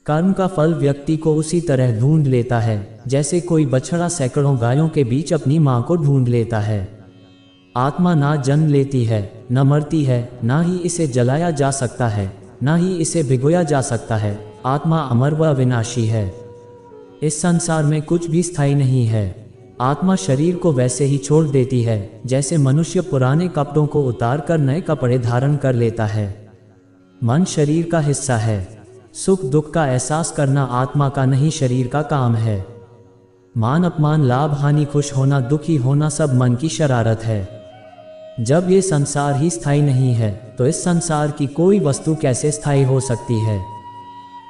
कर्म का फल व्यक्ति को उसी तरह ढूंढ लेता है जैसे कोई बछड़ा सैकड़ों गायों के बीच अपनी मां को ढूंढ लेता है। आत्मा ना जन्म लेती है, न मरती है, ना ही इसे जलाया जा सकता है, ना ही इसे भिगोया जा सकता है। आत्मा अमर व अविनाशी है। इस संसार में कुछ भी स्थायी नहीं है। आत्मा शरीर को वैसे ही छोड़ देती है जैसे मनुष्य पुराने कपड़ों को उतार कर नए कपड़े धारण कर लेता है। मन शरीर का हिस्सा है। सुख दुख का एहसास करना आत्मा का नहीं, शरीर का काम है। मान अपमान, लाभ हानि, खुश होना, दुखी होना सब मन की शरारत है। जब ये संसार ही स्थायी नहीं है तो इस संसार की कोई वस्तु कैसे स्थायी हो सकती है।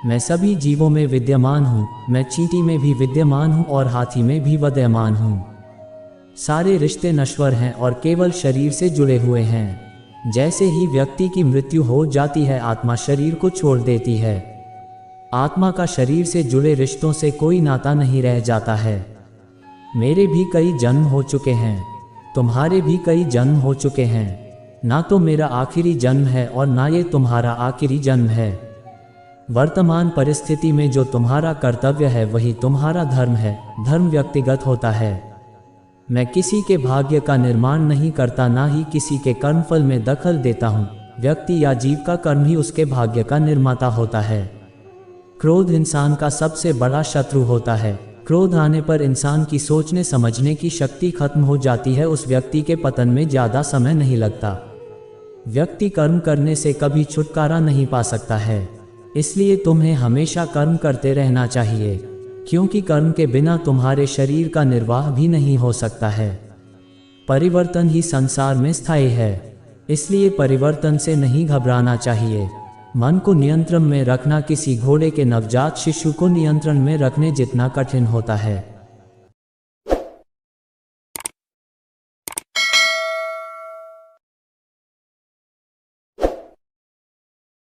मैं सभी जीवों में विद्यमान हूँ, मैं चींटी में भी विद्यमान हूँ और हाथी में भी विद्यमान हूँ। सारे रिश्ते नश्वर हैं और केवल शरीर से जुड़े हुए हैं। जैसे ही व्यक्ति की मृत्यु हो जाती है, आत्मा शरीर को छोड़ देती है। आत्मा का शरीर से जुड़े रिश्तों से कोई नाता नहीं रह जाता है। मेरे भी कई जन्म हो चुके हैं, तुम्हारे भी कई जन्म हो चुके हैं। ना तो मेरा आखिरी जन्म है और ना ये तुम्हारा आखिरी जन्म है। वर्तमान परिस्थिति में जो तुम्हारा कर्तव्य है वही तुम्हारा धर्म है। धर्म व्यक्तिगत होता है। मैं किसी के भाग्य का निर्माण नहीं करता, ना ही किसी के कर्मफल में दखल देता हूँ। व्यक्ति या जीव का कर्म ही उसके भाग्य का निर्माता होता है। क्रोध इंसान का सबसे बड़ा शत्रु होता है। क्रोध आने पर इंसान की सोचने समझने की शक्ति खत्म हो जाती है। उस व्यक्ति के पतन में ज़्यादा समय नहीं लगता। व्यक्ति कर्म करने से कभी छुटकारा नहीं पा सकता है। इसलिए तुम्हें हमेशा कर्म करते रहना चाहिए, क्योंकि कर्म के बिना तुम्हारे शरीर का निर्वाह भी नहीं हो सकता है। परिवर्तन ही संसार में स्थायी है, इसलिए परिवर्तन से नहीं घबराना चाहिए। मन को नियंत्रण में रखना किसी घोड़े के नवजात शिशु को नियंत्रण में रखने जितना कठिन होता है।